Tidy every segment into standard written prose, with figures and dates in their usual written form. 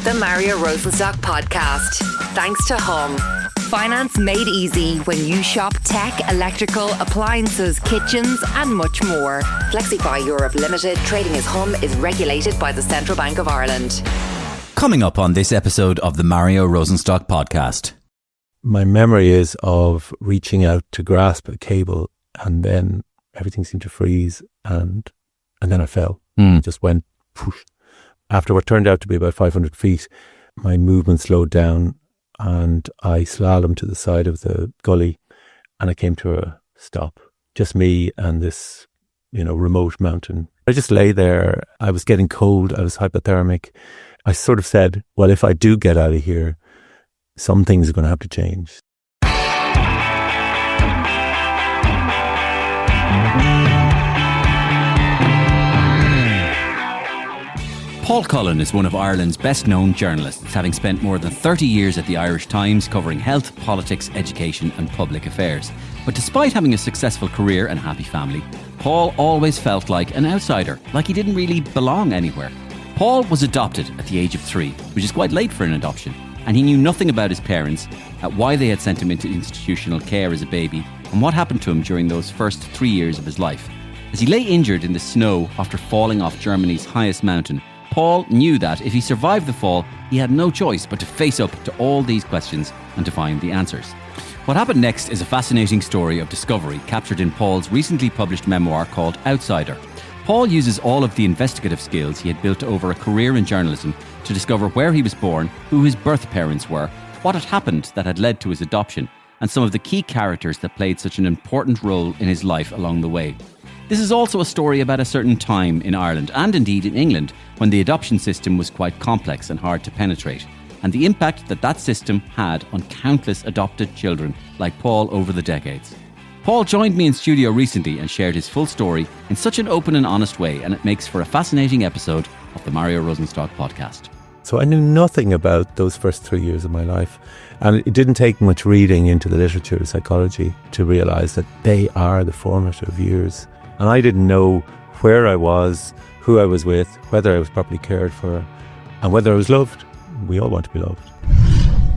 The Mario Rosenstock Podcast. Thanks to Hum. Finance made easy when you shop tech, electrical, appliances, kitchens and much more. Flexify Europe Limited, trading as Hum, is regulated by the Central Bank of Ireland. Coming up on this episode of the Mario Rosenstock Podcast. My memory is of reaching out to grasp a cable and then everything seemed to freeze and then I fell. It just went poof. After what turned out to be about 500 feet, my movement slowed down and I slalomed to the side of the gully and I came to a stop. Just me and this, remote mountain. I just lay there. I was getting cold. I was hypothermic. I sort of said, well, if I do get out of here, some things are going to have to change. Paul Cullen is one of Ireland's best-known journalists, having spent more than 30 years at the Irish Times covering health, politics, education and public affairs. But despite having a successful career and a happy family, Paul always felt like an outsider, like he didn't really belong anywhere. Paul was adopted at the age of 3, which is quite late for an adoption, and he knew nothing about his parents, why they had sent him into institutional care as a baby, and what happened to him during those first 3 years of his life. As he lay injured in the snow after falling off Germany's highest mountain, Paul knew that if he survived the fall, he had no choice but to face up to all these questions and to find the answers. What happened next is a fascinating story of discovery captured in Paul's recently published memoir called Outsider. Paul uses all of the investigative skills he had built over a career in journalism to discover where he was born, who his birth parents were, what had happened that had led to his adoption, and some of the key characters that played such an important role in his life along the way. This is also a story about a certain time in Ireland, and indeed in England, when the adoption system was quite complex and hard to penetrate, and the impact that system had on countless adopted children like Paul over the decades. Paul joined me in studio recently and shared his full story in such an open and honest way, and it makes for a fascinating episode of the Mario Rosenstock Podcast. So I knew nothing about those first 3 years of my life, and it didn't take much reading into the literature of psychology to realise that they are the formative years. And I didn't know where I was, who I was with, whether I was properly cared for, and whether I was loved. We all want to be loved.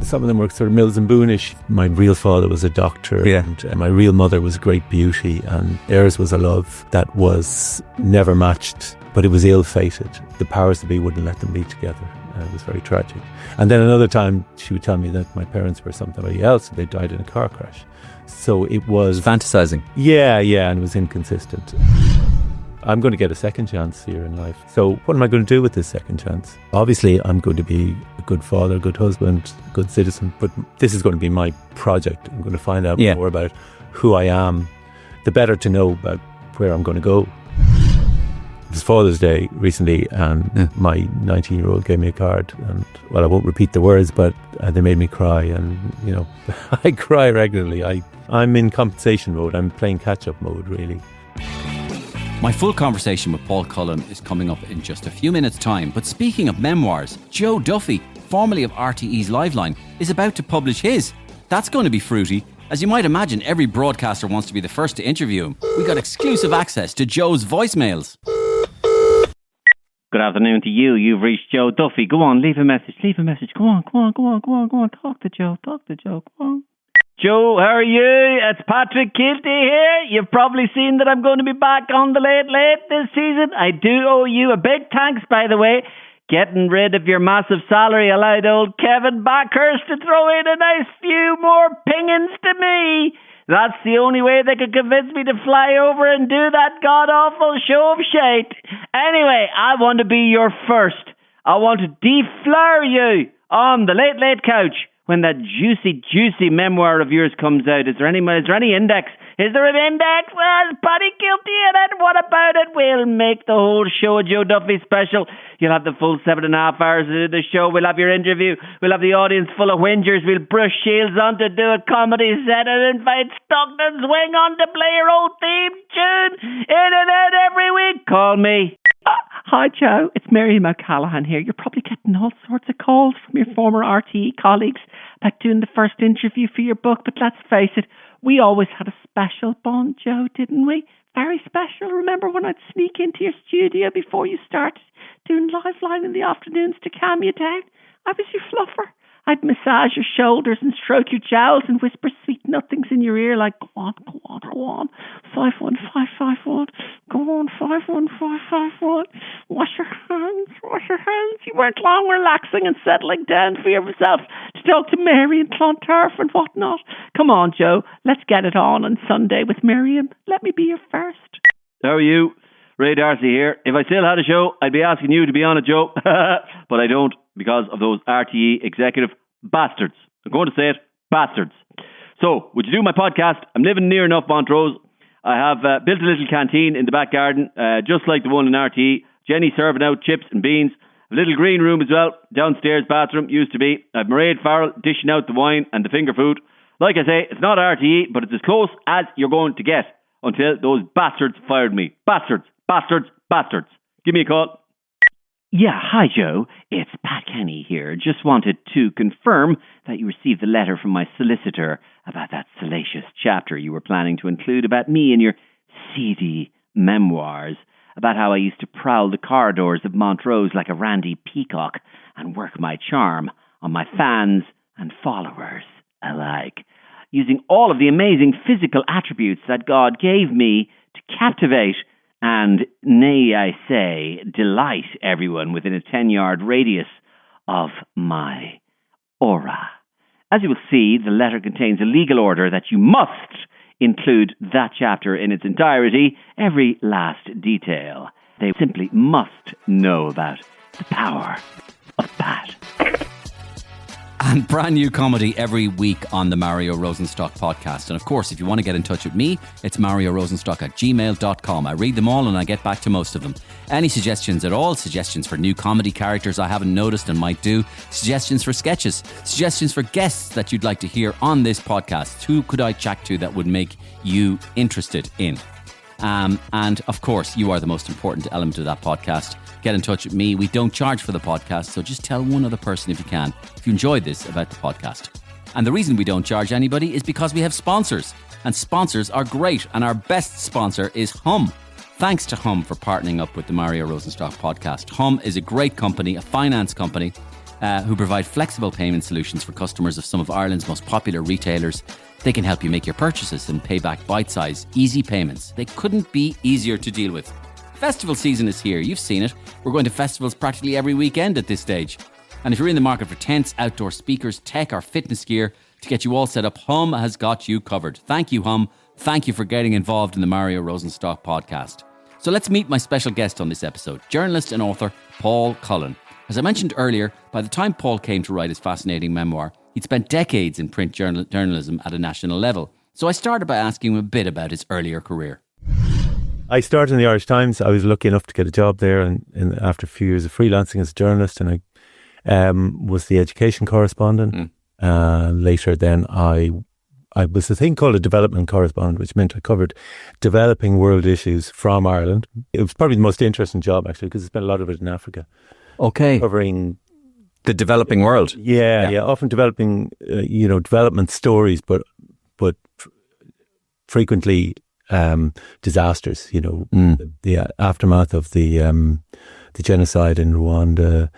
Some of them were sort of Mills and Boonish. My real father was a doctor, and my real mother was great beauty, and theirs was a love that was never matched, but it was ill-fated. The powers that be wouldn't let them be together. It was very tragic. And then another time she would tell me that my parents were somebody else, and they died in a car crash. So it was... fantasizing. Yeah, and it was inconsistent. I'm going to get a second chance here in life. So what am I going to do with this second chance? Obviously, I'm going to be a good father, a good husband, a good citizen, but this is going to be my project. I'm going to find out more about who I am, the better to know about where I'm going to go. It was Father's Day recently, and my 19-year-old gave me a card, and well, I won't repeat the words, but they made me cry, and I cry regularly. I'm in compensation mode. I'm playing catch-up mode, really. My full conversation with Paul Cullen is coming up in just a few minutes' time. But speaking of memoirs, Joe Duffy, formerly of RTE's Liveline, is about to publish his. That's going to be fruity. As you might imagine, every broadcaster wants to be the first to interview him. We got exclusive access to Joe's voicemails. Good afternoon to you. You've reached Joe Duffy. Go on, leave a message. Go on. Talk to Joe. Go on. Joe, how are you? It's Patrick Kilty here. You've probably seen that I'm going to be back on the Late this season. I do owe you a big thanks, by the way. Getting rid of your massive salary allowed old Kevin Backhurst to throw in a nice few more pingings to me. That's the only way they could convince me to fly over and do that god-awful show of shite. Anyway, I want to be your first. I want to deflower you on the Late couch when that juicy memoir of yours comes out. Is there any index? Is there an index? Well, it's pretty guilty in it. What about it? We'll make the whole show a Joe Duffy special. You'll have the full 7.5 hours of the show. We'll have your interview. We'll have the audience full of whingers. We'll brush shields on to do a comedy set and invite Stockton's Wing on to play your old theme tune. In and out every week. Call me. Hi Joe, it's Miriam O'Callaghan here. You're probably getting all sorts of calls from your former RTE colleagues about doing the first interview for your book, but let's face it, we always had a special bond, Joe, didn't we? Very special. Remember when I'd sneak into your studio before you started doing Liveline in the afternoons to calm you down? I was your fluffer. I'd massage your shoulders and stroke your jowls and whisper sweet nothings in your ear like, go on, go on, go on. 51551. Go on, 51551. Wash your hands, wash your hands. You weren't long relaxing and settling down for yourself to talk to Mary and Clontarf and whatnot. Come on, Joe, let's get it on Sunday with Miriam. Let me be your first. How are you? Ray Darcy here. If I still had a show, I'd be asking you to be on it, Joe. But I don't, because of those RTE executive bastards. I'm going to say it, bastards. So, would you do my podcast? I'm living near enough Montrose. I have built a little canteen in the back garden, just like the one in RTE. Jenny serving out chips and beans. A little green room as well. Downstairs bathroom used to be. I've Mairead Farrell dishing out the wine and the finger food. Like I say, it's not RTE, but it's as close as you're going to get until those bastards fired me. Bastards. Bastards, bastards. Give me a call. Yeah, hi Joe. It's Pat Kenny here. Just wanted to confirm that you received the letter from my solicitor about that salacious chapter you were planning to include about me in your seedy memoirs, about how I used to prowl the corridors of Montrose like a randy peacock and work my charm on my fans and followers alike, using all of the amazing physical attributes that God gave me to captivate and, nay, I say, delight everyone within a 10-yard radius of my aura. As you will see, the letter contains a legal order that you must include that chapter in its entirety, every last detail. They simply must know about the power of Pat. And brand new comedy every week on the Mario Rosenstock Podcast. And of course, if you want to get in touch with me, it's mariorosenstock@gmail.com. I read them all and I get back to most of them. Any suggestions at all, suggestions for new comedy characters I haven't noticed and might do, suggestions for sketches, suggestions for guests that you'd like to hear on this podcast. Who could I chat to that would make you interested in? And of course, you are the most important element of that podcast. Get in touch with me. We don't charge for the podcast, so just tell one other person if you can, if you enjoyed this, about the podcast. And the reason we don't charge anybody is because we have sponsors. And sponsors are great. And our best sponsor is Hum. Thanks to Hum for partnering up with the Mario Rosenstock Podcast. Hum is a great company, a finance company, who provide flexible payment solutions for customers of some of Ireland's most popular retailers. They can help you make your purchases and pay back bite-sized, easy payments. They couldn't be easier to deal with. Festival season is here. You've seen it. We're going to festivals practically every weekend at this stage. And if you're in the market for tents, outdoor speakers, tech or fitness gear to get you all set up, Hum has got you covered. Thank you, Hum. Thank you for getting involved in the Mario Rosenstock Podcast. So let's meet my special guest on this episode, journalist and author Paul Cullen. As I mentioned earlier, by the time Paul came to write his fascinating memoir, he'd spent decades in print journalism at a national level. So I started by asking him a bit about his earlier career. I started in the Irish Times. I was lucky enough to get a job there, and after a few years of freelancing as a journalist, and I was the education correspondent. Later then I was a thing called a development correspondent, which meant I covered developing world issues from Ireland. It was probably the most interesting job, actually, because I spent a lot of it in Africa. Okay. Covering the developing world. Yeah. Often developing, development stories, but frequently disasters. The aftermath of the genocide in Rwanda,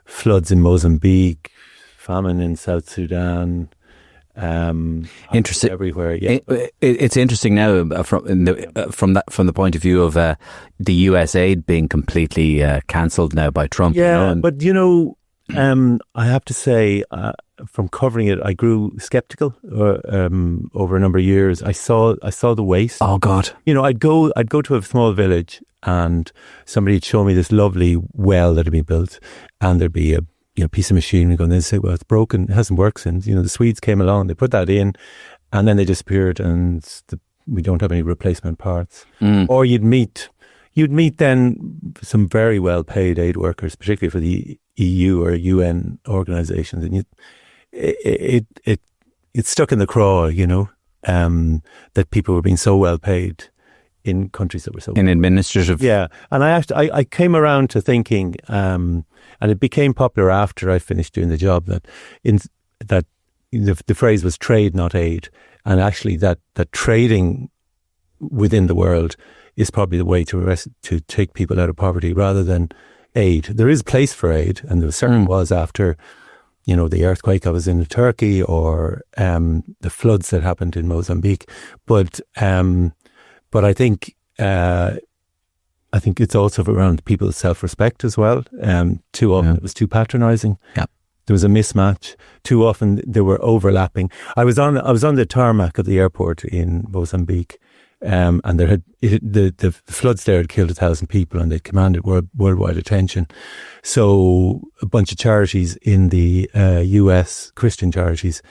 floods in Mozambique, famine in South Sudan. Interesting everywhere. Yeah, it's interesting now from the point of view of the US aid being completely cancelled now by Trump. Yeah, but I have to say, from covering it, I grew skeptical over a number of years. I saw the waste. Oh God! I'd go to a small village, and somebody would show me this lovely well that had been built, and there'd be a piece of machinery going. They'd say, "Well, it's broken. It hasn't worked since." The Swedes came along, they put that in, and then they disappeared, and we don't have any replacement parts. Or you'd meet then some very well paid aid workers, particularly for the EU or UN organisations, and it stuck in the craw, that people were being so well paid in countries that were so in administrative. Yeah, and I came around to thinking, and it became popular after I finished doing the job, that the phrase was trade, not aid, and actually that trading within the world is probably the way to take people out of poverty rather than aid. There is place for aid, and there certainly was after the earthquake I was in Turkey, or the floods that happened in Mozambique. But I think it's also around people's self-respect as well. Too often it was too patronising. Yeah. There was a mismatch. Too often they were overlapping. I was on the tarmac of the airport in Mozambique, and the floods there had killed 1,000 people, and they'd commanded worldwide attention. So a bunch of charities in the US, Christian charities,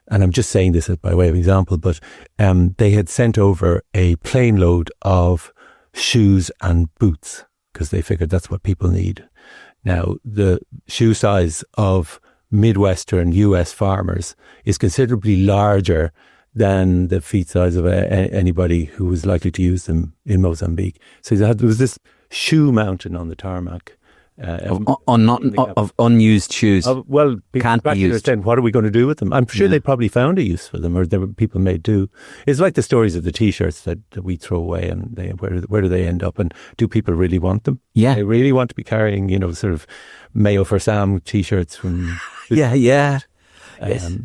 and I'm just saying this by way of example, but they had sent over a plane load of shoes and boots because they figured that's what people need. Now, the shoe size of Midwestern US farmers is considerably larger than the feet size of anybody who was likely to use them in Mozambique. So there was this shoe mountain on the tarmac. Of unused shoes. Can't be used. Then what are we going to do with them? I'm sure they probably found a use for them, or people may do. It's like the stories of the T-shirts that we throw away, and where do they end up? And do people really want them? Yeah, they really want to be carrying, sort of Mayo for Sam T-shirts from. Yeah. Yes.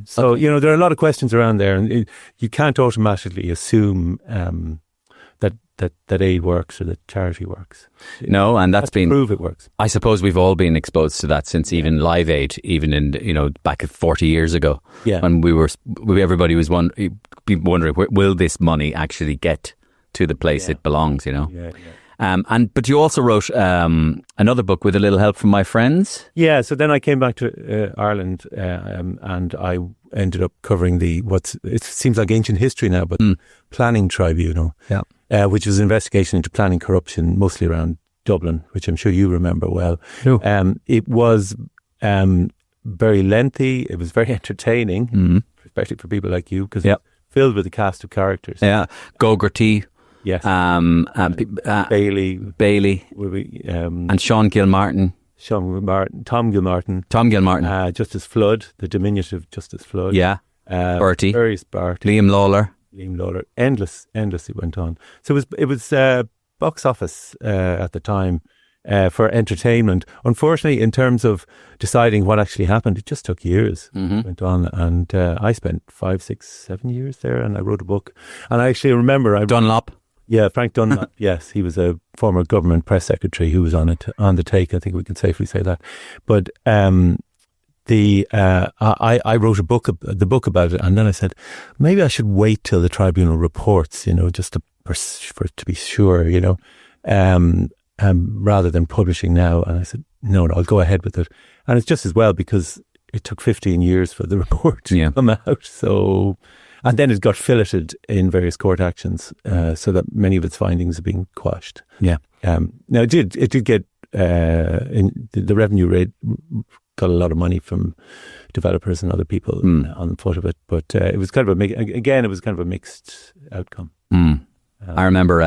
So there are a lot of questions around there, and you can't automatically assume that aid works or that charity works. No, and that's been prove it works. I suppose we've all been exposed to that since even Live Aid, even in back 40 years ago, when everybody was wondering, will this money actually get to the place it belongs? But you also wrote another book with a little help from my friends. Yeah, so then I came back to Ireland, and I ended up covering it seems like ancient history now, but Planning Tribunal. Yeah. Which was an investigation into planning corruption, mostly around Dublin, which I'm sure you remember well. It was very lengthy. It was very entertaining, especially for people like you, because it's filled with a cast of characters. Yeah, Gogarty. Yes. Bailey. And Sean Gilmartin. Tom Gilmartin. Justice Flood, the diminutive Justice Flood. Yeah. Bertie. Liam Lawler. Endlessly went on. So it was box office at the time for entertainment. Unfortunately, in terms of deciding what actually happened, it just took years. Went on, and I spent 5, 6, 7 years there, and I wrote a book. And I actually remember Dunlop. Yeah, Frank Dunlop. Yes, he was a former government press secretary who was on the take. I think we can safely say that. But I wrote the book about it, and then I said maybe I should wait till the tribunal reports, just to be sure, rather than publishing now. And I said no, I'll go ahead with it, and it's just as well because it took 15 years for the report to come out. So, and then it got filleted in various court actions, so that many of its findings are being quashed. Yeah. Now it did get in the revenue rate. Got a lot of money from developers and other people on the foot of it, but it was kind of a mixed outcome. I remember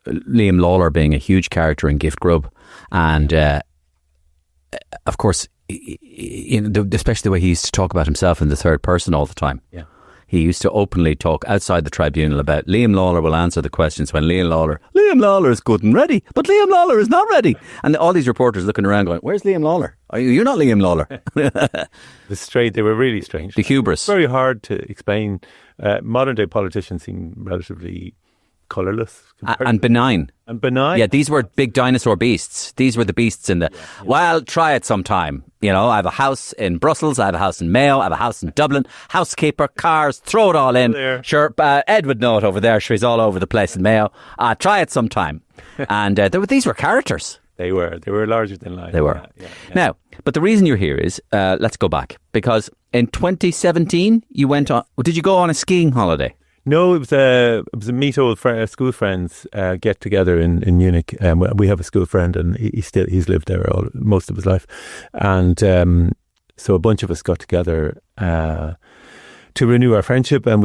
Liam Lawler being a huge character in Gift Grub, and of course, especially the way he used to talk about himself in the third person all the time. Yeah. He used to openly talk outside the tribunal about Liam Lawler will answer the questions when Liam Lawler is good and ready, but Liam Lawler is not ready. And all these reporters looking around going, where's Liam Lawler? You're not Liam Lawler. They were really strange. The hubris. It's very hard to explain. Modern day politicians seem relatively colourless. And benign. Yeah, these were big dinosaur beasts. These were the beasts in the... Yeah. Well, try it sometime. I have a house in Brussels, I have a house in Mayo, I have a house in Dublin, housekeeper, cars, throw it all in. There. Sure, Ed would know it over there. Sure, he's all over the place in Mayo. Try it sometime. And these were characters. They were larger than life. They were. Yeah. Now, but the reason you're here is, let's go back, because in 2017, you went on... Did you go on a skiing holiday? No, it was a meet old school friends get together in Munich. We have a school friend, and he's lived there most of his life, and so a bunch of us got together to renew our friendship. And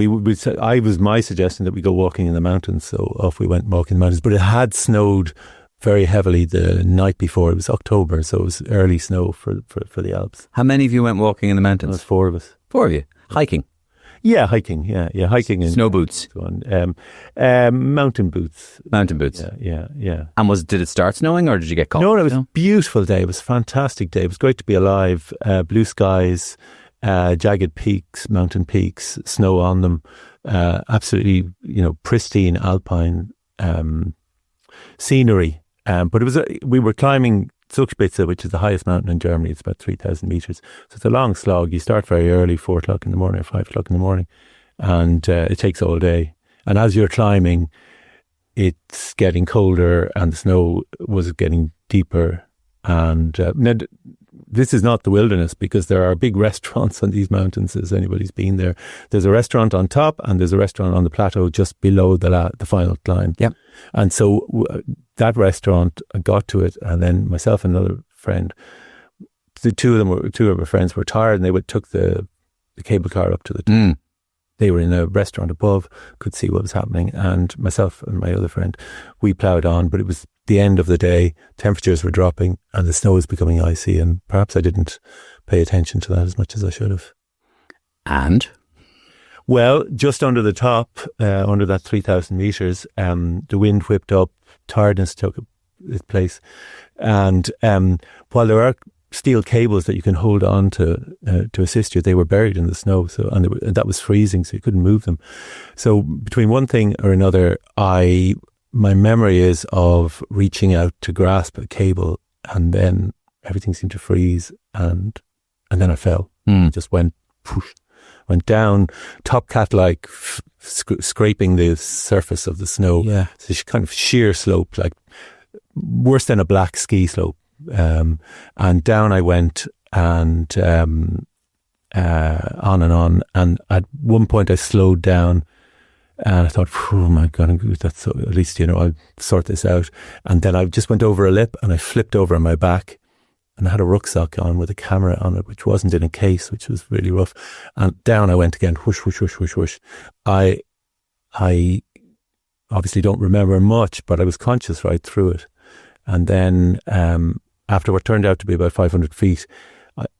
I was my suggestion that we go walking in the mountains. So off we went walking in the mountains. But it had snowed very heavily the night before. It was October, so it was early snow for the Alps. How many of you went walking in the mountains? It was 4 of us. 4 of you hiking. Yeah, hiking. Yeah, hiking and snow boots. So on. Mountain boots. Mountain boots. Yeah. And did it start snowing, or did you get caught? No, it was a beautiful day. It was a fantastic day. It was great to be alive. Blue skies. jagged peaks, mountain peaks, snow on them, absolutely, pristine alpine scenery. But we were climbing Zugspitze, which is the highest mountain in Germany. It's about 3,000 meters. So it's a long slog. You start very early, 4 o'clock in the morning or 5 o'clock in the morning, and it takes all day. And as you're climbing, it's getting colder and the snow was getting deeper. And now, this is not the wilderness, because there are big restaurants on these mountains, as anybody's been there. There's a restaurant on top and there's a restaurant on the plateau just below the final climb. Yep. And so that restaurant, I got to it, and then myself and another friend, two of our friends were tired, and they took the cable car up to the top. They were in a restaurant above, could see what was happening, and myself and my other friend, we ploughed on, but it was the end of the day, temperatures were dropping and the snow was becoming icy, and perhaps I didn't pay attention to that as much as I should have. And? Well, just under the top, under that 3,000 meters, the wind whipped up, tiredness took its place, and while there are steel cables that you can hold on to assist you, they were buried in the snow, and that was freezing, so you couldn't move them. So between one thing or another, my memory is of reaching out to grasp a cable, and then everything seemed to freeze, and then I fell. Just went down, top cat-like, scraping the surface of the snow. Yeah. So it's kind of sheer slope, like worse than a black ski slope. And down I went, and on and on. And at one point I slowed down, and I thought, oh my God, that's so, at least, I'll sort this out. And then I just went over a lip, and I flipped over on my back, and I had a rucksack on with a camera on it, which wasn't in a case, which was really rough. And down I went again, whoosh, whoosh, whoosh, whoosh, whoosh. I obviously don't remember much, but I was conscious right through it. And then, after what turned out to be about 500 feet,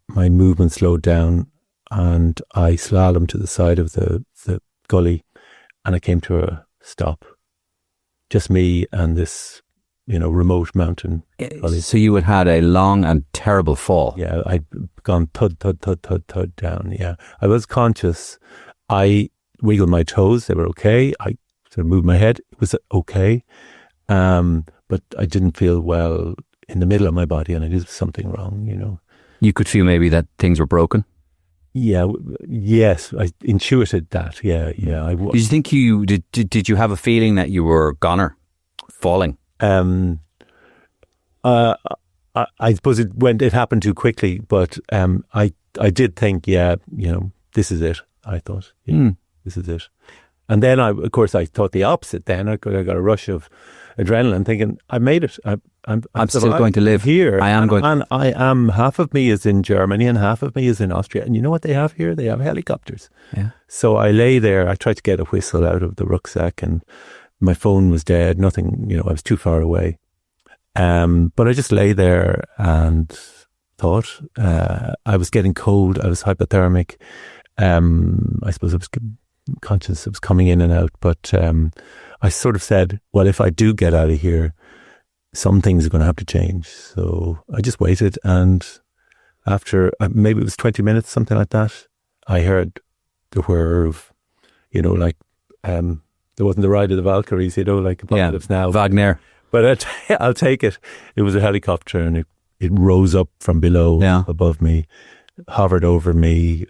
my movement slowed down, and I slalomed to the side of the gully, and I came to a stop. Just me and this, remote mountain gully. So you had a long and terrible fall. Yeah, I'd gone thud, thud, thud, thud, thud down, yeah. I was conscious. I wiggled my toes. They were okay. I sort of moved my head. It was okay. But I didn't feel well in the middle of my body, and I knew something wrong, You could feel maybe that things were broken? Yeah, yes, I intuited that, yeah. Did you think did you have a feeling that you were goner, falling? I suppose it happened too quickly, but I did think, this is it, I thought. This is it. And then I thought the opposite then. I got a rush of adrenaline, thinking, I made it. I'm still going to live here. And I am, half of me is in Germany and half of me is in Austria. And you know what they have here? They have helicopters. Yeah. So I lay there. I tried to get a whistle out of the rucksack, and my phone was dead. Nothing, I was too far away. But I just lay there and thought, I was getting cold. I was hypothermic. I suppose I was conscious it was coming in and out, but I sort of said, well, if I do get out of here, some things are going to have to change. So I just waited, and after maybe it was 20 minutes, something like that, I heard the whir of, there wasn't the Ride of the Valkyries, like Apocalypse Now. Wagner. But I'll take it. It was a helicopter, and it rose up from below, above me, hovered over me.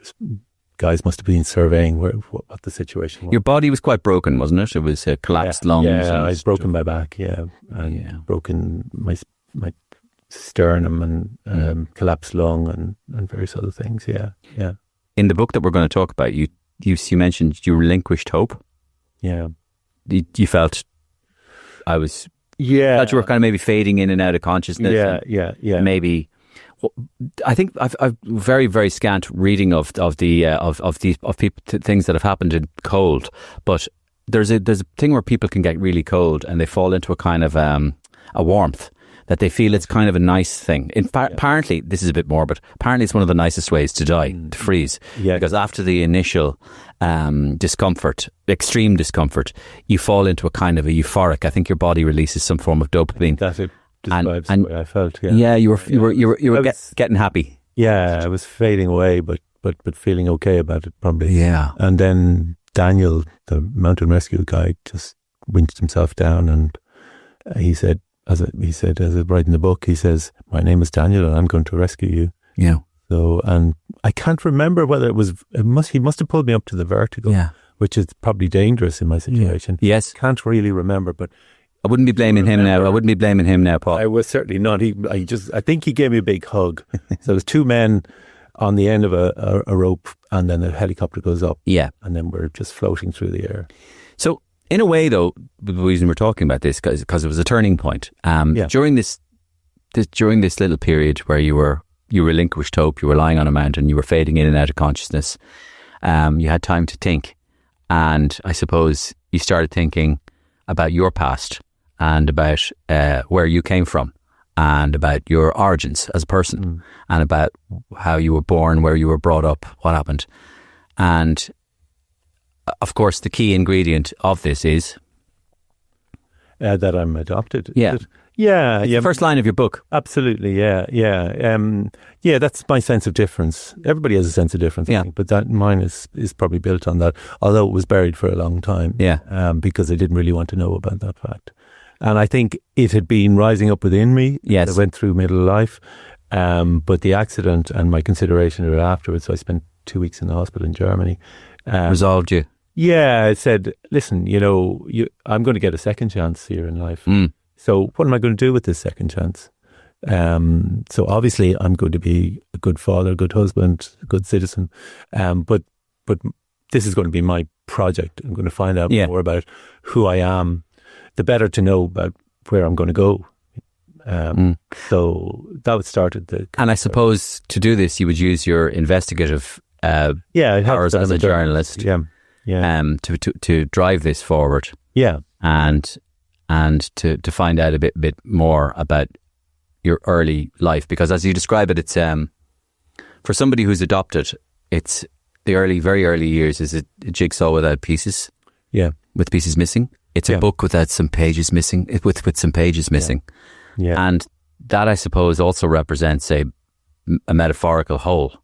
Guys must have been surveying what the situation was. Your body was quite broken, wasn't it? It was collapsed lungs. Yeah, I was broken my back, and broken my sternum, and collapsed lung, and various other things, yeah. In the book that we're going to talk about, you mentioned you relinquished hope. Yeah. You felt felt you were kind of maybe fading in and out of consciousness. Yeah. Maybe... Well, I think I've very, very scant reading of people things that have happened in cold, but there's a thing where people can get really cold and they fall into a kind of a warmth that they feel it's kind of a nice thing. Apparently, this is a bit morbid. Apparently, it's one of the nicest ways to die, to freeze. Yeah. Because after the initial discomfort, extreme discomfort, you fall into a kind of a euphoric. I think your body releases some form of dopamine. That's it. Describes the way I felt. Yeah, you were getting happy. Yeah, I was fading away, but but feeling okay about it probably. Yeah. And then Daniel, the mountain rescue guy, just winched himself down, and he said, as I write in the book, he says, "My name is Daniel, and I'm going to rescue you." Yeah. So, and I can't remember whether he must have pulled me up to the vertical, which is probably dangerous in my situation. Yeah. Yes. Can't really remember, but I wouldn't be blaming him now. Paul. I was certainly not. I think he gave me a big hug. So there's two men on the end of a rope, and then the helicopter goes up. Yeah. And then we're just floating through the air. So in a way, though, the reason we're talking about this because it was a turning point. During this little period where you relinquished hope, you were lying on a mountain, you were fading in and out of consciousness. You had time to think, and I suppose you started thinking about your past and about where you came from, and about your origins as a person, and about how you were born, where you were brought up, what happened, and of course, the key ingredient of this is that I'm adopted. Yeah. It's the first line of your book. Absolutely, yeah. That's my sense of difference. Everybody has a sense of difference, I think, but that mine is probably built on that. Although it was buried for a long time, because I didn't really want to know about that fact, and I think it had been rising up within me. Yes, I went through middle life, but the accident and my consideration of it afterwards. So I spent 2 weeks in the hospital in Germany. Resolved you? Yeah, I said, listen, I'm going to get a second chance here in life. So what am I going to do with this second chance? So obviously I'm going to be a good father, a good husband, a good citizen. But this is going to be my project. I'm going to find out more about who I am, the better to know about where I'm going to go. So that started the... And I suppose to do this, you would use your investigative powers as a journalist. To drive this forward. Yeah. And to find out a bit more about your early life, because as you describe it, it's for somebody who's adopted, it's the very early years is a jigsaw without pieces. Yeah, with pieces missing. It's a book without some pages missing. With some pages missing. Yeah, and that I suppose also represents a metaphorical hole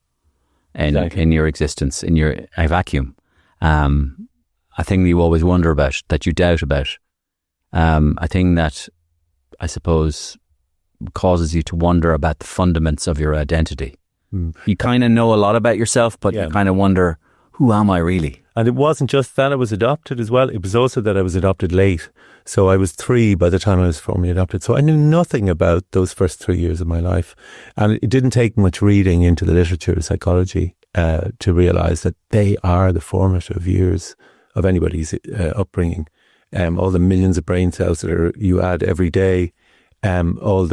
in your existence, in your vacuum. A thing that you always wonder about, that you doubt about. A thing that I suppose causes you to wonder about the fundaments of your identity. You kind of know a lot about yourself, but you kind of wonder, who am I really? And it wasn't just that I was adopted as well. It was also that I was adopted late. So I was 3 by the time I was formally adopted. So I knew nothing about those first 3 years of my life. And it didn't take much reading into the literature of psychology to realise that they are the formative years of anybody's upbringing. All the millions of brain cells that you add every day, all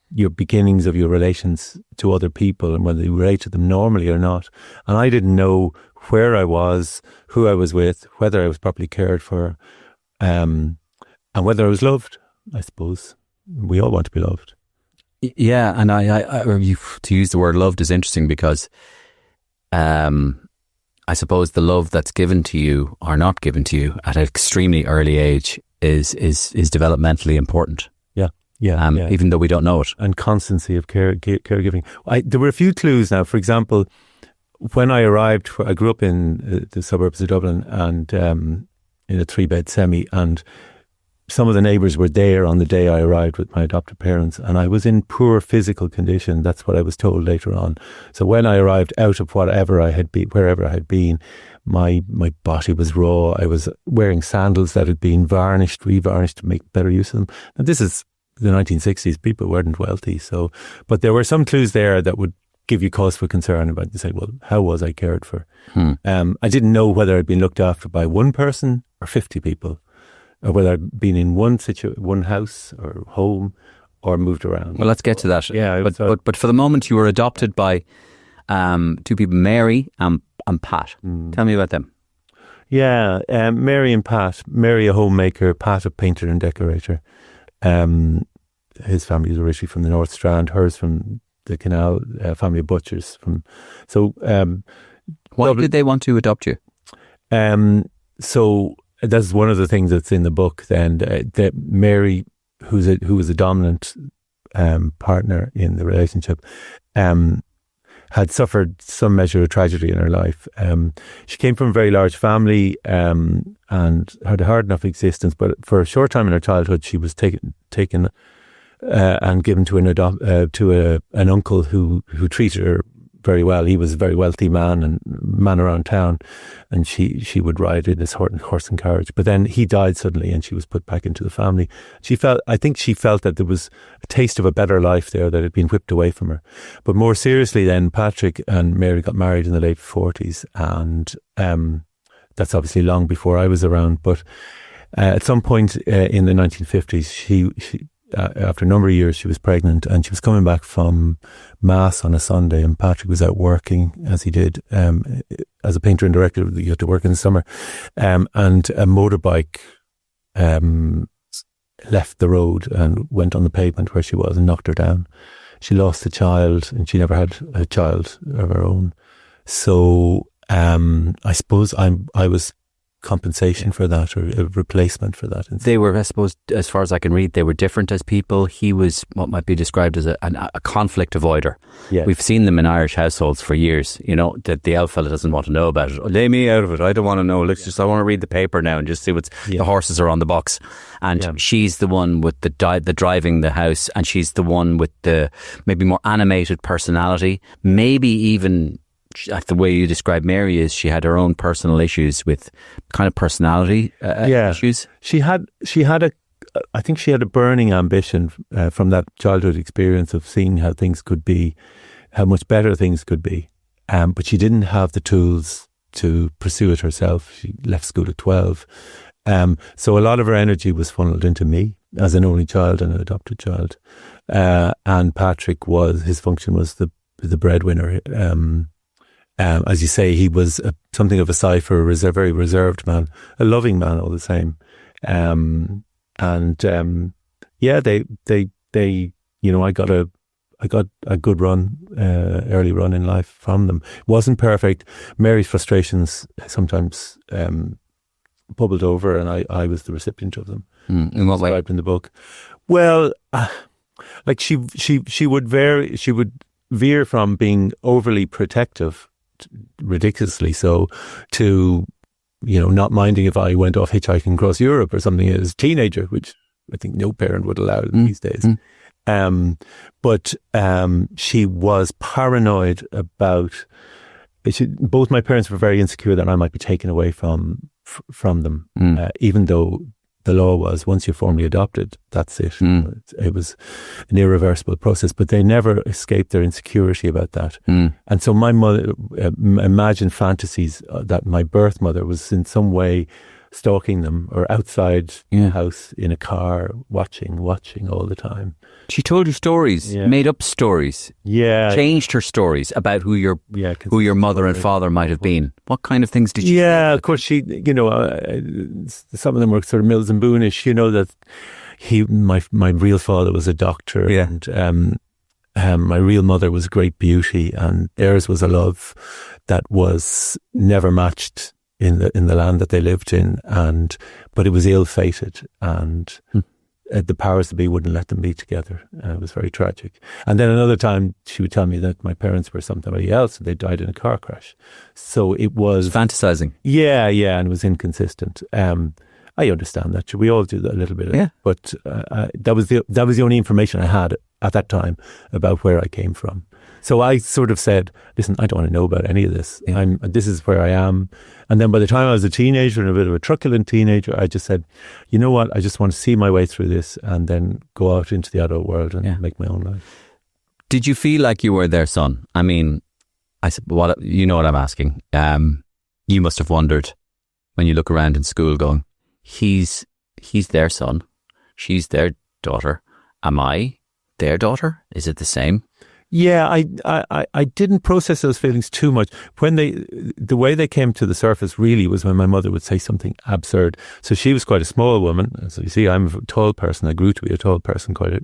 your beginnings of your relations to other people and whether you relate to them normally or not. And I didn't know where I was, who I was with, whether I was properly cared for, and whether I was loved, I suppose. We all want to be loved. Yeah, and to use the word loved is interesting because I suppose the love that's given to you or not given to you at an extremely early age is developmentally important. Yeah. Even though we don't know it. And constancy of caregiving. There were a few clues now. For example, when I arrived, I grew up in the suburbs of Dublin and in a 3-bed semi, and some of the neighbours were there on the day I arrived with my adopted parents, and I was in poor physical condition. That's what I was told later on. So when I arrived out of wherever I had been, my body was raw. I was wearing sandals that had been revarnished to make better use of them. And this is the 1960s. People weren't wealthy, but there were some clues there that would give you cause for concern about. You say, well, how was I cared for? I didn't know whether I'd been looked after by one person or 50 people, or whether I'd been in one house or home or moved around. Well, let's get to that. Yeah, but for the moment, you were adopted by 2 people, Mary and Pat. Tell me about them. Yeah, Mary and Pat. Mary, a homemaker, Pat, a painter and decorator. His family is originally from the North Strand, hers from the Canal, family of butchers. Why did they want to adopt you? So that's one of the things that's in the book. Then that Mary, who was a dominant partner in the relationship, had suffered some measure of tragedy in her life. She came from a very large family and had a hard enough existence, but for a short time in her childhood, she was taken and given to an uncle who treated her very well. He was a very wealthy man around town, and she would ride in his horse and carriage. But then he died suddenly, and she was put back into the family. I think she felt that there was a taste of a better life there that had been whipped away from her. But more seriously, then Patrick and Mary got married in the late 40s, and that's obviously long before I was around. But at some point in the 1950s, she after a number of years, she was pregnant, and she was coming back from Mass on a Sunday, and Patrick was out working, as he did, as a painter and director. You had to work in the summer, and a motorbike left the road and went on the pavement where she was and knocked her down. She lost a child, and she never had a child of her own. So I suppose I was compensation for that, or a replacement for that. They were, I suppose, as far as I can read, they were different as people. He was what might be described as a conflict avoider. Yeah. We've seen them in Irish households for years, that the old fella doesn't want to know about it. Oh, lay me out of it. I don't want to know. I want to read the paper now and just see what's the horses are on the box. And she's the one with the driving the house, and she's the one with the maybe more animated personality, maybe even the way you describe Mary is she had her own personal issues with kind of personality issues. She had I think she had a burning ambition from that childhood experience of seeing how things could be, how much better things could be. But she didn't have the tools to pursue it herself. She left school at 12. So a lot of her energy was funneled into me as an only child and an adopted child. And Patrick his function was the breadwinner. As you say, he was something of a cipher, a very reserved man, a loving man all the same. I got a good run, early run in life from them. It wasn't perfect. Mary's frustrations sometimes bubbled over, and I was the recipient of them. In what way? Described in the book. Well, like she would veer from being overly protective, ridiculously so, to not minding if I went off hitchhiking across Europe or something as a teenager, which I think no parent would allow these days. But she was paranoid about. Both my parents were very insecure that I might be taken away from them, even though the law was once you're formally adopted, that's it. It was an irreversible process, but they never escaped their insecurity about that. And so my mother imagined fantasies that my birth mother was in some way stalking them, or outside the house in a car, watching all the time. She told you stories, made up stories, changed her stories about who your mother and father might have been. What kind of things did she say? Of course, she, some of them were sort of Mills and Boonish, that my real father was a doctor, and my real mother was a great beauty, and theirs was a love that was never matched in the land that they lived in, but it was ill-fated, and the powers that be wouldn't let them be together. It was very tragic. And then another time she would tell me that my parents were somebody else and they died in a car crash. So it was fantasizing. Yeah, and it was inconsistent. I understand that. We all do that a little bit. But that was the only information I had at that time about where I came from. So I sort of said, listen, I don't want to know about any of this. This is where I am. And then by the time I was a teenager, and a bit of a truculent teenager, I just said, you know what, I just want to see my way through this and then go out into the adult world and make my own life. Did you feel like you were their son? I mean, what I'm asking. You must have wondered when you look around in school going, he's their son, she's their daughter. Am I their daughter? Is it the same? Yeah, I didn't process those feelings too much. When the way they came to the surface really was when my mother would say something absurd. So she was quite a small woman. So you see, I'm a tall person. I grew to be a tall person quite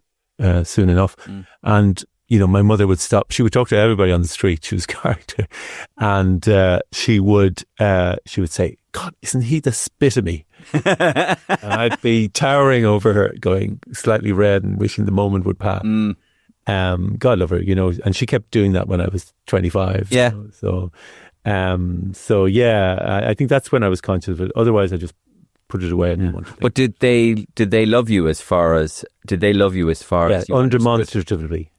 soon enough. And, my mother would stop. She would talk to everybody on the street. She was a character. And she would say, God, isn't he the spit of me? And I'd be towering over her, going slightly red and wishing the moment would pass. God love her, and she kept doing that when I was 25. Yeah. So yeah, I think that's when I was conscious of it. Otherwise, I just put it away. I didn't want to think. But did they love you as far as you undemonstratively.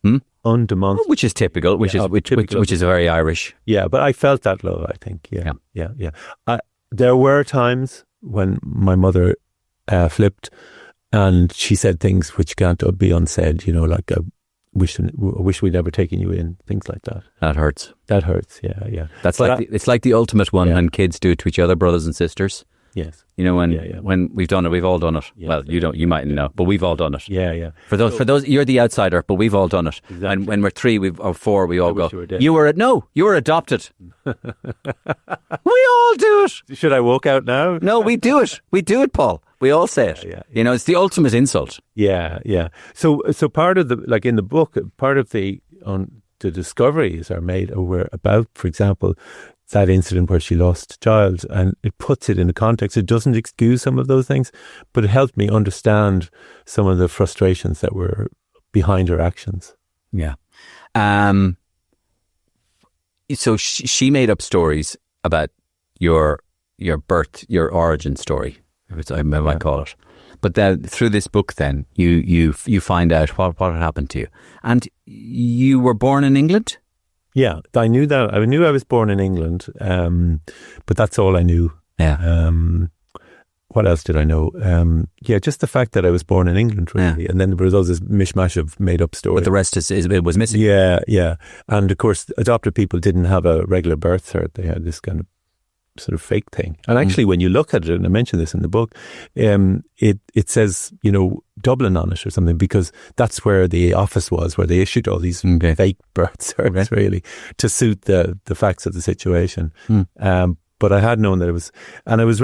Undemonstratively. Which is typical, which is very Irish. Yeah, but I felt that love, I think. Yeah. There were times when my mother flipped and she said things which can't be unsaid, like I wish we'd never taken you in, things like that. That hurts. Yeah. It's like the ultimate one when kids do it to each other, brothers and sisters. Yes. When we've done it, we've all done it. Yes. Well, you mightn't know, but we've all done it. Yeah. For those, you're the outsider, but we've all done it. Exactly. And when we're 3 or 4, we all go, you were you were adopted. We all do it. Should I walk out now? No, we do it. We do it, Paul. We all say it. Yeah. It's the ultimate insult. Yeah. So part of in the book, part of the discoveries are made were about, for example, that incident where she lost a child, and it puts it in a context. It doesn't excuse some of those things, but it helped me understand some of the frustrations that were behind her actions. Yeah. So she made up stories about your birth, your origin story, I might call it. But through this book, then you find out what had happened to you, and you were born in England. Yeah, I knew that. I knew I was born in England, but that's all I knew. Yeah. What else did I know? Just the fact that I was born in England, really. Yeah. And then there was all this mishmash of made-up stories. But the rest it was missing. Yeah. And of course, adopted people didn't have a regular birth cert. They had this kind of sort of fake thing. And actually, when you look at it, and I mention this in the book, it says, Dublin on it or something, because that's where the office was, where they issued all these fake birth certs, really, to suit the facts of the situation. But I had known that it was, and I was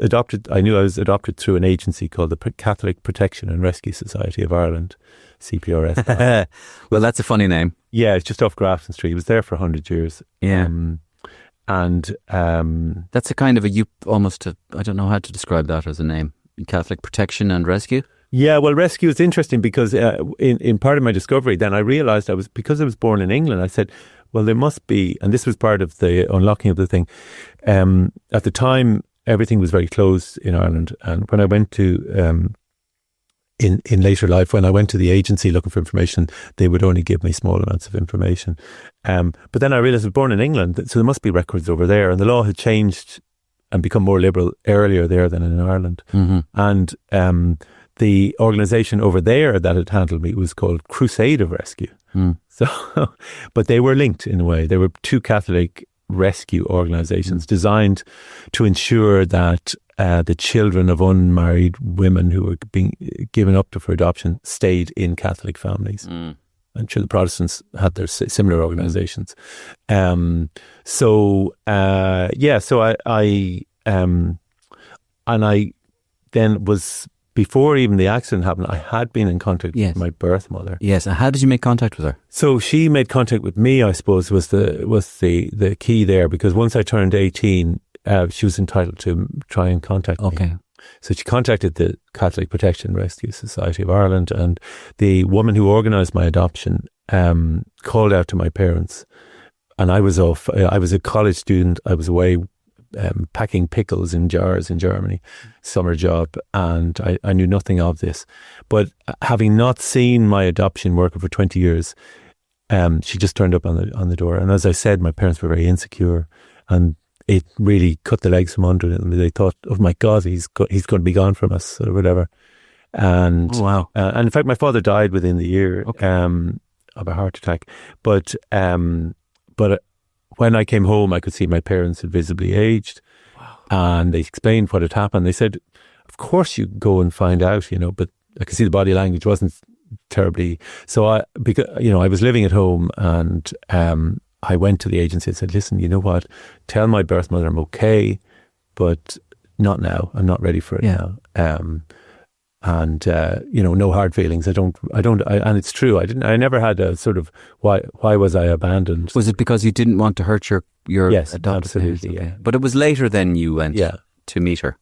adopted. I knew I was adopted through an agency called the Catholic Protection and Rescue Society of Ireland, CPRS. Well, that's a funny name. Yeah, it's just off Grafton Street. It was there for 100 years. Yeah. And that's a kind of I don't know how to describe that as a name. Catholic Protection and Rescue? Yeah, well, rescue is interesting because in part of my discovery, then I realised because I was born in England, I said, well, there must be, and this was part of the unlocking of the thing. At the time, everything was very closed in Ireland. And when I went to, in later life, when I went to the agency looking for information, they would only give me small amounts of information. But then I realised I was born in England, so there must be records over there. And the law had changed and become more liberal earlier there than in Ireland. Mm-hmm. And the organisation over there that had handled me was called Crusade of Rescue. So, but they were linked in a way. There were two Catholic rescue organisations designed to ensure that the children of unmarried women who were being given up for adoption stayed in Catholic families. I'm sure the Protestants had their similar organisations. So I then was, before even the accident happened, I had been in contact with my birth mother. Yes, and how did you make contact with her? So she made contact with me, I suppose, was the key there, because once I turned 18, she was entitled to try and contact me. Okay. So she contacted the Catholic Protection and Rescue Society of Ireland, and the woman who organised my adoption called out to my parents, and I was off. I was a college student. I was away packing pickles in jars in Germany, summer job, and I knew nothing of this. But having not seen my adoption worker for 20 years, she just turned up on the door. And as I said, my parents were very insecure, and it really cut the legs from under them. They thought, "Oh my God, he's going to be gone from us," or whatever. And wow! And in fact, my father died within the year of a heart attack. But when I came home, I could see my parents had visibly aged. Wow. And they explained what had happened. They said, "Of course you go and find out, but I could see the body language wasn't terribly." So I was living at home, and I went to the agency and said, "Listen, you know what? Tell my birth mother I'm okay, but not now. I'm not ready for it now." No hard feelings. I don't, and it's true. I never had a sort of, why was I abandoned? Was it because you didn't want to hurt your yes, adopted absolutely, parents? Okay. yeah. But it was later then you went to meet her.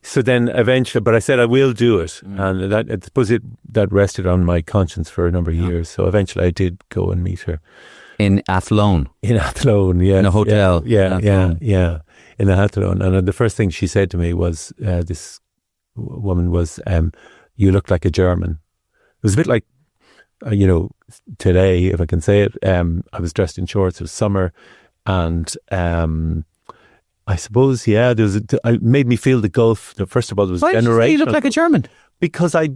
So then eventually, but I said I will do it, and that I suppose that rested on my conscience for a number of years. So eventually, I did go and meet her In Athlone. in Athlone. Yeah, In a hotel. Yeah, Athlone. in Athlone. And the first thing she said to me was, "This woman was, you look like a German." It was a bit like, today, if I can say it. I was dressed in shorts. It was summer, and I suppose, it made me feel the gulf. First of all, there was Why did you say you look generational. like a German? Because I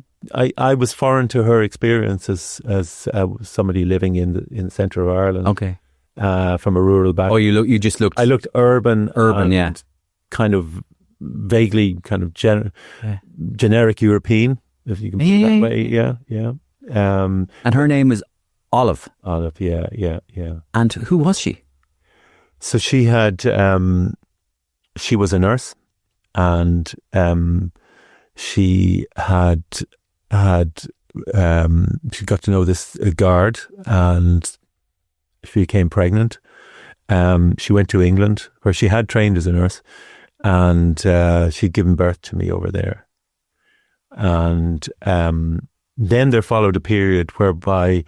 was foreign to her experience as somebody living in the centre of Ireland. Okay. From a rural background. You just looked. I looked urban, Urban, and kind of vaguely kind of generic European, if you can put it that way. Yeah. And her name was Olive. Olive, yeah. And who was she? So she had, she was a nurse, and she had she got to know this guard, and she became pregnant. She went to England, where she had trained as a nurse, and she'd given birth to me over there. And then there followed a period whereby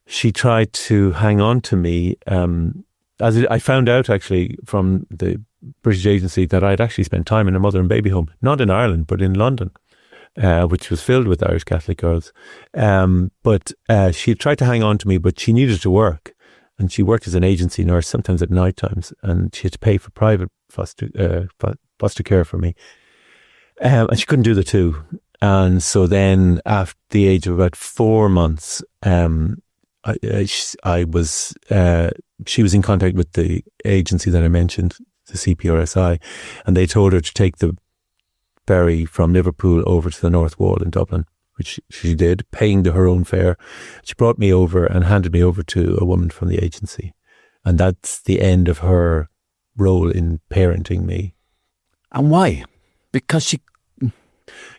she tried to hang on to me. I found out actually from the British agency that I'd actually spent time in a mother and baby home, not in Ireland, but in London, which was filled with Irish Catholic girls. But she tried to hang on to me, but she needed to work. And she worked as an agency nurse, sometimes at night times, and she had to pay for private foster care for me. And she couldn't do the two. And so then after the age of about 4 months, she was in contact with the agency that I mentioned, the CPRSI, and they told her to take the ferry from Liverpool over to the North Wall in Dublin, which she did, paying her own fare. She brought me over and handed me over to a woman from the agency. And that's the end of her role in parenting me. And why? Because she...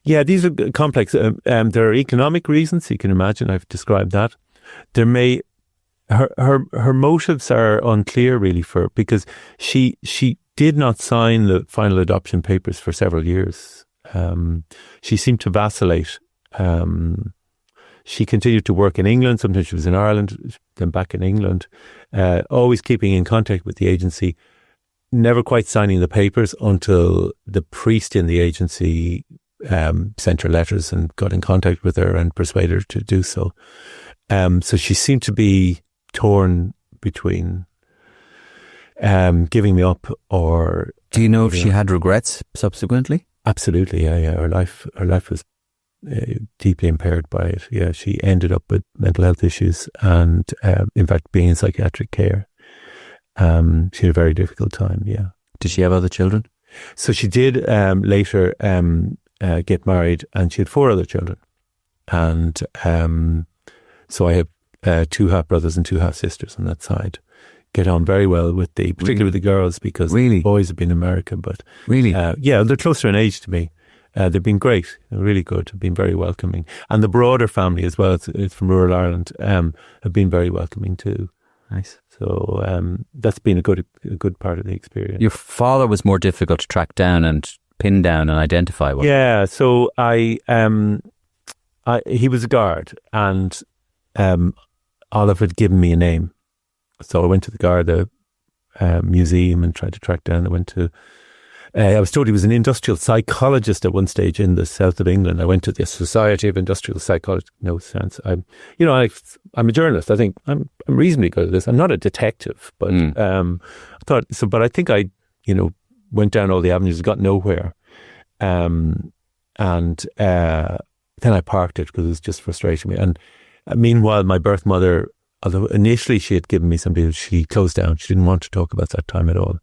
Yeah, these are complex. There are economic reasons, you can imagine. I've described that. There may... Her motives are unclear really because she did not sign the final adoption papers for several years. She seemed to vacillate. She continued to work in England. Sometimes she was in Ireland, then back in England, always keeping in contact with the agency, never quite signing the papers until the priest in the agency sent her letters and got in contact with her and persuaded her to do so. So she seemed to be torn between giving me up or... Do you know if she had regrets subsequently? Absolutely, yeah. Her life was deeply impaired by it. Yeah, she ended up with mental health issues and, in fact, being in psychiatric care. She had a very difficult time, yeah. Did she have other children? So she did later get married, and she had 4 other children. And so I have 2 half-brothers and 2 half-sisters on that side. Get on very well with particularly with the girls, because the boys have been in America. But really, yeah, they're closer in age to me. They've been great, they're really good, have been very welcoming. And the broader family as well, it's from rural Ireland, have been very welcoming too. Nice. So that's been a good part of the experience. Your father was more difficult to track down and pin down and identify. Yeah, so he was a guard, and Olive had given me a name. So I went to the Garda museum and tried to track down. I was told he was an industrial psychologist at one stage in the south of England. I went to the Society of Industrial Psychology. No sense. I'm a journalist. I think I'm reasonably good at this. I'm not a detective, but I thought so. But I think I went down all the avenues, got nowhere, and then I parked it because it was just frustrating me. And meanwhile, my birth mother, although initially she had given me somebody, she closed down. She didn't want to talk about that time at all.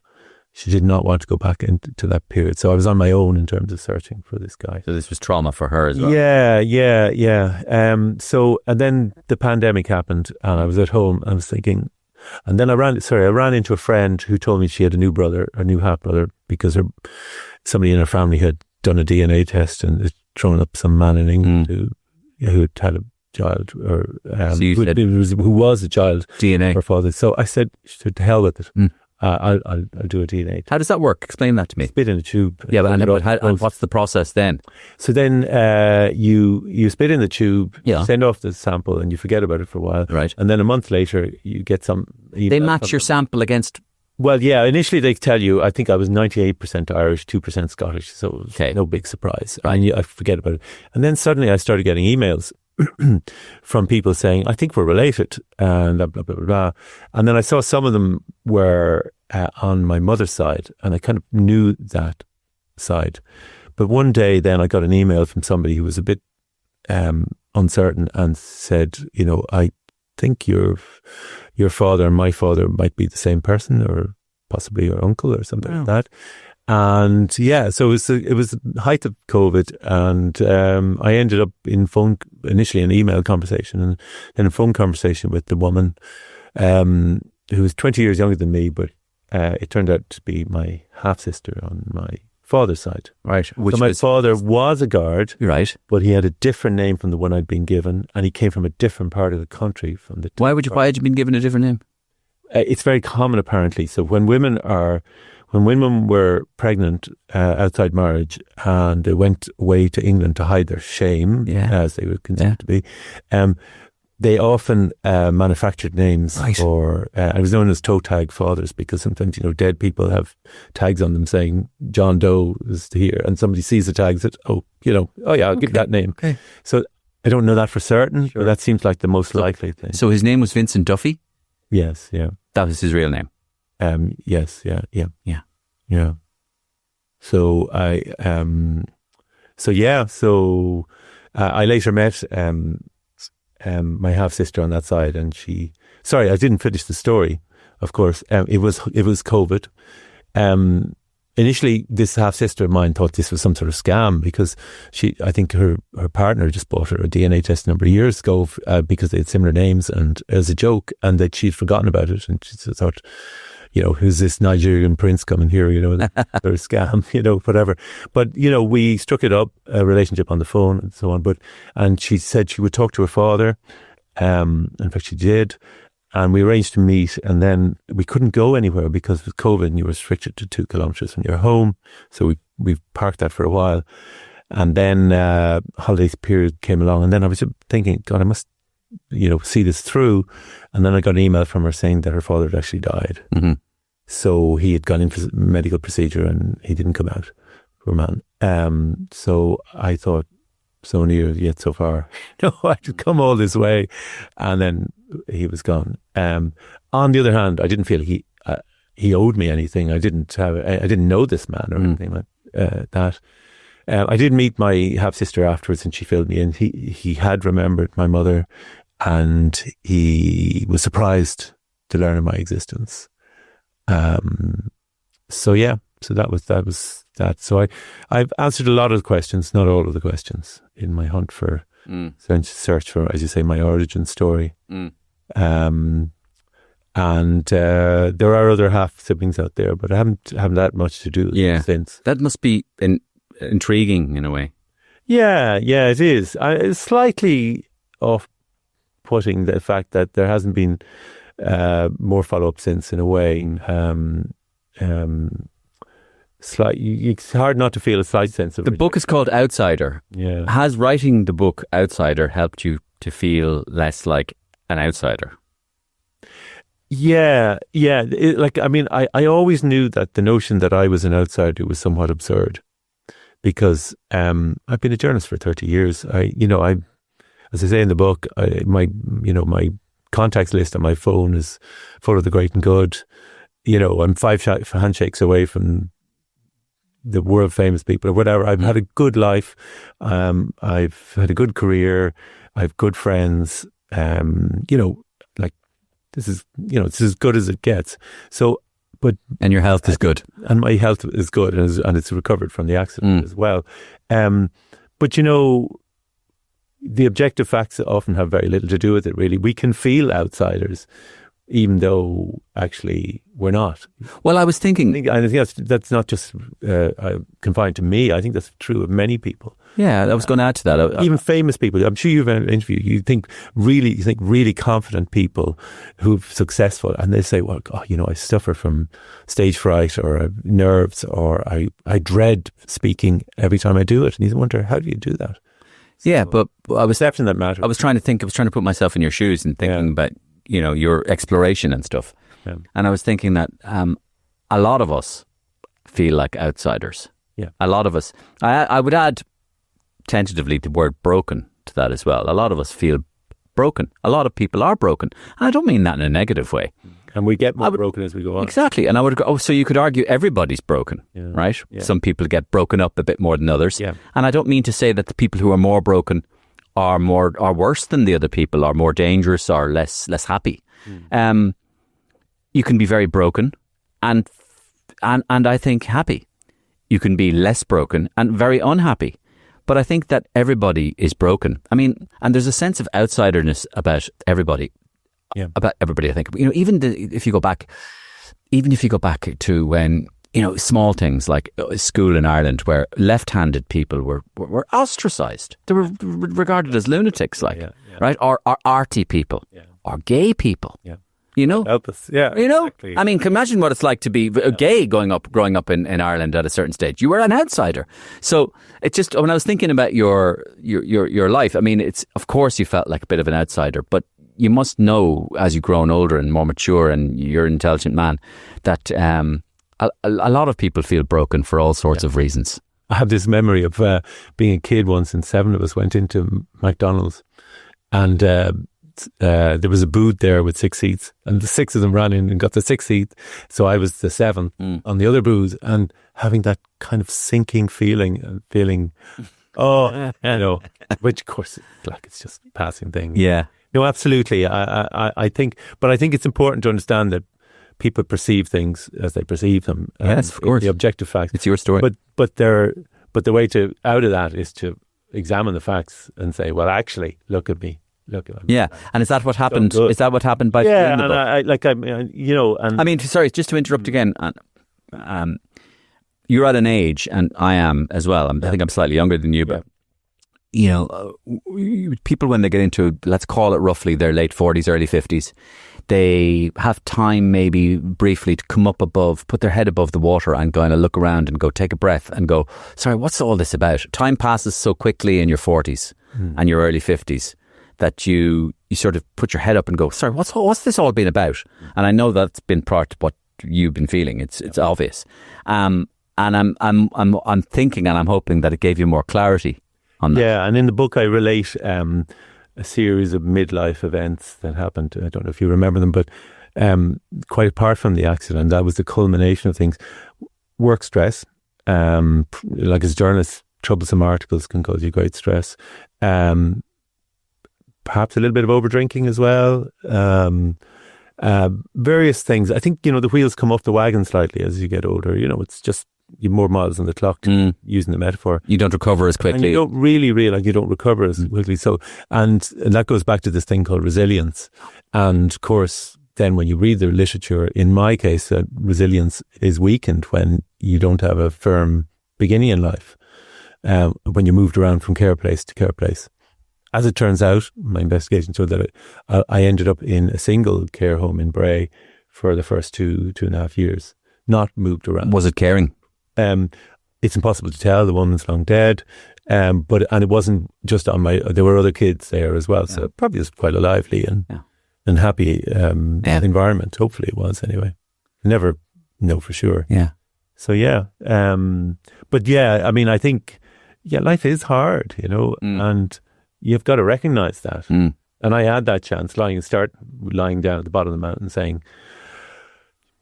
She did not want to go back into that period. So I was on my own in terms of searching for this guy. So this was trauma for her as well. Yeah. So, and then the pandemic happened and I was at home. I was thinking, and then I ran into a friend who told me she had a new half brother, because somebody in her family had done a DNA test and had thrown up some man in England who had a child, or so who was a child, DNA. her father. So I said, to hell with it. I'll do a DNA. How does that work? Explain that to me. Spit in a tube. Yeah, and what's the process then? So then you spit in the tube, Yeah. send off the sample, and you forget about it for a while. Right. And then a month later, you get some. They match your sample against. Well, yeah. Initially, they tell you. I think I was 98% Irish, 2% Scottish, so it was Okay. no big surprise. And I forget about it. And then suddenly, I started getting emails from people saying, "I think we're related," and blah blah blah blah. Blah. And then I saw some of them were on my mother's side, and I kind of knew that side. But one day, then I got an email from somebody who was a bit uncertain and said, I think your father and my father might be the same person, or possibly your uncle, or something like that. And yeah, so it was the height of COVID, and I ended up initially an email conversation, and then a phone conversation with the woman who was 20 years younger than me, but it turned out to be my half sister on my father's side. Right. So my father was a guard, Right. but he had a different name from the one I'd been given, and he came from a different part of the country from the. Why had you been given a different name? It's very common, apparently. So when women were pregnant outside marriage and they went away to England to hide their shame, as they were considered to be, they often manufactured names for. I was known as toe tag fathers because sometimes dead people have tags on them saying John Doe is here, and somebody sees the tag and says, I'll give that name. Okay. So I don't know that for certain, but that seems like the most likely thing. So his name was Vincent Duffy? Yes, yeah. That was his real name? Yes, yeah. So I later met my half sister on that side, and I didn't finish the story. Of course, it was COVID. Initially, this half sister of mine thought this was some sort of scam because I think her partner just bought her a DNA test a number of years ago because they had similar names, and as a joke, and that she'd forgotten about it, and she thought, who's this Nigerian prince coming here, or a scam, whatever. But, we struck it up, a relationship on the phone and so on. And she said she would talk to her father. In fact, she did. And we arranged to meet, and then we couldn't go anywhere because with COVID and you were restricted to 2 kilometres from your home. So we parked that for a while. And then holiday period came along, and then I was thinking, God, I must, see this through. And then I got an email from her saying that her father had actually died. Mm-hmm. So he had gone in for medical procedure and he didn't come out, poor man. So I thought, so near yet so far. No, I had come all this way, and then he was gone. On the other hand, I didn't feel he owed me anything. I didn't know this man or anything like that. I did meet my half sister afterwards, and she filled me in. He had remembered my mother, and he was surprised to learn of my existence. So that was that. So I've answered a lot of the questions, not all of the questions, in my hunt for search for, as you say, my origin story. And there are other half siblings out there, but I haven't that much to do with it since. That must be intriguing in a way. Yeah, it is. It's slightly off-putting, the fact that there hasn't been more follow-up since, in a way. It's hard not to feel a slight sense of the book is called Outsider. Yeah. Has writing the book Outsider helped you to feel less like an outsider? Yeah. I always knew that the notion that I was an outsider was somewhat absurd, because I've been a journalist for 30 years. I as I say in the book, my contacts list on my phone is full of the great and good. I'm 5 handshakes away from the world famous people or whatever. I've had a good life. I've had a good career. I have good friends. This is as good as it gets. So, and your health is good. And my health is good, and it's recovered from the accident as well. But the objective facts often have very little to do with it, really. We can feel outsiders, even though actually we're not. Well, I was thinking... I think that's not just confined to me. I think that's true of many people. Yeah, I was going to add to that. Even famous people. I'm sure you've interviewed. You think really confident people who've successful, and they say, "Well, I suffer from stage fright or nerves, or I dread speaking every time I do it." And you wonder, how do you do that? Yeah, but I was perception that matters. I was trying to put myself in your shoes and thinking about your exploration and stuff. Yeah. And I was thinking that a lot of us feel like outsiders. Yeah, a lot of us. I would add tentatively the word broken to that as well. A lot of us feel broken. A lot of people are broken. I don't mean that in a negative way. And we get more broken as we go on. Exactly. And I would go, so you could argue everybody's broken, right? Yeah. Some people get broken up a bit more than others. Yeah. And I don't mean to say that the people who are more broken are worse than the other people, are more dangerous, or less happy. You can be very broken and I think happy. You can be less broken and very unhappy. But I think that everybody is broken. I mean, and there's a sense of outsiderness about everybody. Yeah. About everybody, I think. Even if you go back to when, small things like school in Ireland, where left-handed people were ostracised. They were regarded as lunatics, right? Or arty people, or gay people. Yeah. Help us. Yeah. Exactly. I mean, can imagine what it's like to be gay growing up in Ireland at a certain stage. You were an outsider. So it's just, when I was thinking about your life, I mean, it's, of course you felt like a bit of an outsider, but you must know, as you've grown older and more mature and you're an intelligent man, that a lot of people feel broken for all sorts of reasons. I have this memory of being a kid once, and 7 of us went into McDonald's, and there was a booth there with 6 seats, and the 6 of them ran in and got the 6th seat. So I was the 7th on the other booth, and having that kind of sinking feeling, which of course, it's just a passing thing. Yeah. No, absolutely. I think it's important to understand that people perceive things as they perceive them. Yes, of course. The objective facts. It's your story. But the way out of that is to examine the facts and say, well, actually, look at me. Yeah, and is that what happened? So is that what happened by and the book? and I mean, sorry, just to interrupt again. You're at an age, and I am as well. I think I'm slightly younger than you, but people when they get into, let's call it roughly their late 40s, early 50s, they have time maybe briefly to come up above, put their head above the water and go and look around and go take a breath and go, sorry, what's all this about? Time passes so quickly in your 40s and your early 50s. That you sort of put your head up and go, sorry, what's this all been about? And I know that's been part of what you've been feeling. It's obvious, and I'm thinking and I'm hoping that it gave you more clarity on that. Yeah, and in the book I relate a series of midlife events that happened. I don't know if you remember them, but quite apart from the accident, that was the culmination of things. Work stress, like as journalists, troublesome articles can cause you great stress. Perhaps a little bit of over drinking as well. Various things. I think, the wheels come off the wagon slightly as you get older. It's just you have more miles on the clock, using the metaphor. You don't recover as quickly. And you don't really realize you don't recover as quickly. So, and that goes back to this thing called resilience. And of course, then when you read the literature, in my case, resilience is weakened when you don't have a firm beginning in life. When you moved around from care place to care place. As it turns out, my investigation showed that I ended up in a single care home in Bray for the first 2.5 years, not moved around. Was it caring? It's impossible to tell. The woman's long dead, and it wasn't just on my. There were other kids there as well, so probably was quite a lively and happy environment. Hopefully, it was anyway. Never know for sure. Yeah. So but I mean, I think life is hard, and you've got to recognise that. And I had that chance, lying down at the bottom of the mountain saying,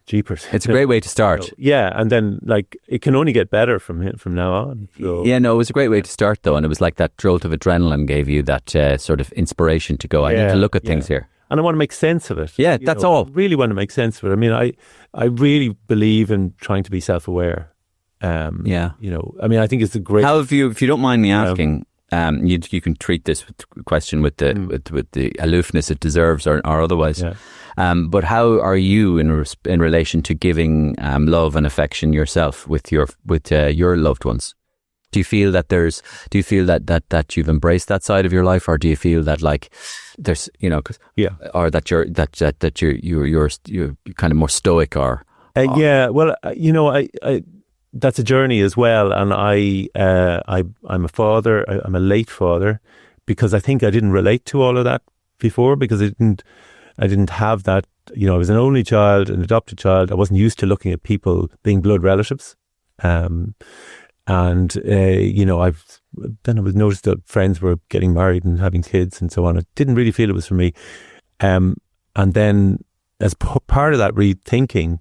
jeepers. It's a great way to start. And then it can only get better from now on. So. Yeah, no, it was a great way to start though. And it was like that jolt of adrenaline gave you that sort of inspiration to go, I need to look at things here. And I want to make sense of it. Yeah, that's all. I really want to make sense of it. I mean, I really believe in trying to be self-aware. I mean, I think it's a great... How have you, if you don't mind me asking... you can treat this question with the aloofness it deserves or otherwise. Yeah. But how are you in relation to giving love and affection yourself with your loved ones? Do you feel that that you've embraced that side of your life, or do you feel that like there's or that you're kind of more stoic or? Well, I that's a journey as well, and I'm a father. I'm a late father because I think I didn't relate to all of that before because I didn't have that. I was an only child, an adopted child. I wasn't used to looking at people being blood relatives. And I was noticed that friends were getting married and having kids and so on. I didn't really feel it was for me. And then as part of that rethinking,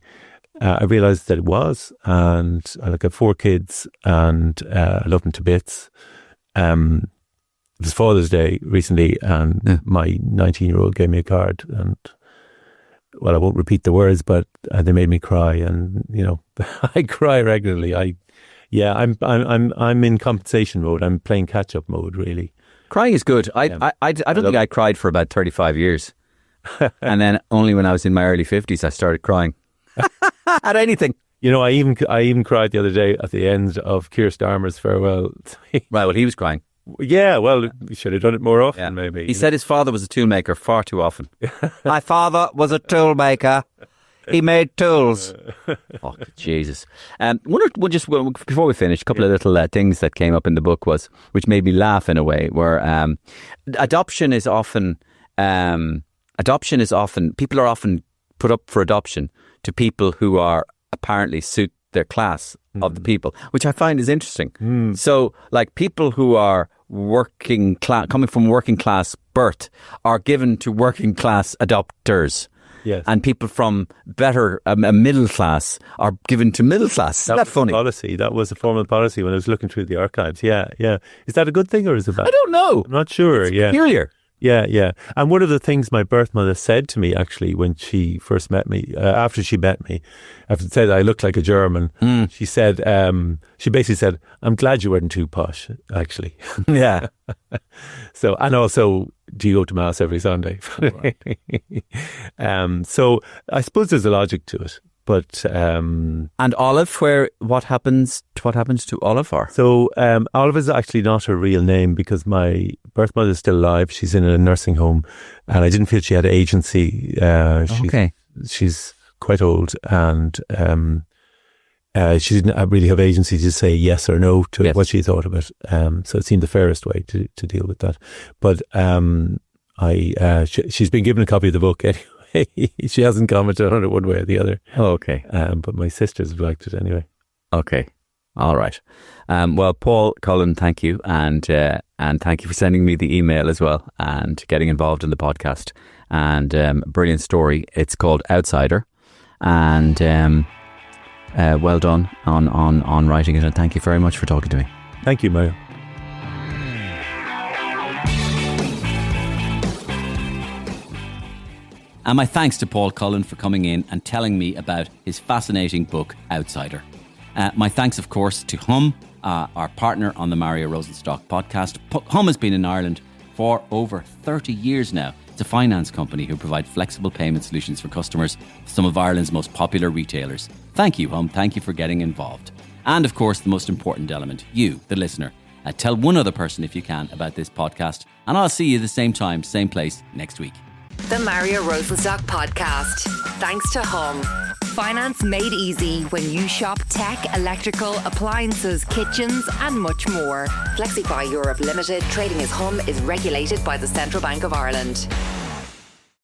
I realised that it was. And I got 4 kids and I love them to bits. It was Father's Day recently and my 19-year-old gave me a card and, well, I won't repeat the words, but they made me cry. And, I cry regularly. I'm in compensation mode. I'm playing catch up mode, really. Crying is good. I don't think I cried for about 35 years. And then only when I was in my early 50s, I started crying at anything. I even cried the other day at the end of Keir Starmer's farewell. Right, well, he was crying. Yeah, well, we should have done it more often, maybe. He said his father was a toolmaker far too often. My father was a toolmaker. He made tools. Oh, Jesus. We'll just, before we finish, a couple of little things that came up in the book which made me laugh in a way, were adoption is often, people are often put up for adoption to people who are apparently suit their class of the people, which I find is interesting. So, like, people who are working class, coming from working class birth, are given to working class adopters. Yes. And people from better middle class are given to middle class. Isn't that funny? Policy. That was a formal policy when I was looking through the archives. Yeah. Is that a good thing or is it bad? I don't know. I'm not sure. It's peculiar. Yeah. And one of the things my birth mother said to me, actually, when she first met me, after she said I looked like a German, she said, she basically said, I'm glad you weren't too posh, actually. Yeah. So, and also, do you go to Mass every Sunday? So I suppose there's a logic to it. But and Olive, what happens to Olive? So Olive is actually not her real name because my birth mother is still alive. She's in a nursing home, and I didn't feel she had agency. She's quite old, and she didn't really have agency to say yes or no to what she thought of it. So it seemed the fairest way to deal with that. But she's been given a copy of the book anyway. She hasn't commented on it one way or the other. Oh, okay. But my sisters have liked it anyway. Okay. All right. Well, Paul Cullen, thank you. And thank you for sending me the email as well and getting involved in the podcast. And brilliant story. It's called Outsider. And well done on writing it. And thank you very much for talking to me. Thank you, Mario. And my thanks to Paul Cullen for coming in and telling me about his fascinating book, Outsider. My thanks, of course, to Hum, our partner on the Mario Rosenstock podcast. Hum has been in Ireland for over 30 years now. It's a finance company who provide flexible payment solutions for customers, some of Ireland's most popular retailers. Thank you, Hum. Thank you for getting involved. And, of course, the most important element, you, the listener. Tell one other person, if you can, about this podcast. And I'll see you the same time, same place next week. The Mario Rosenstock Podcast. Thanks to Hum. Finance made easy when you shop tech, electrical, appliances, kitchens and much more. Flexify Europe Limited, trading as Hum, is regulated by the Central Bank of Ireland.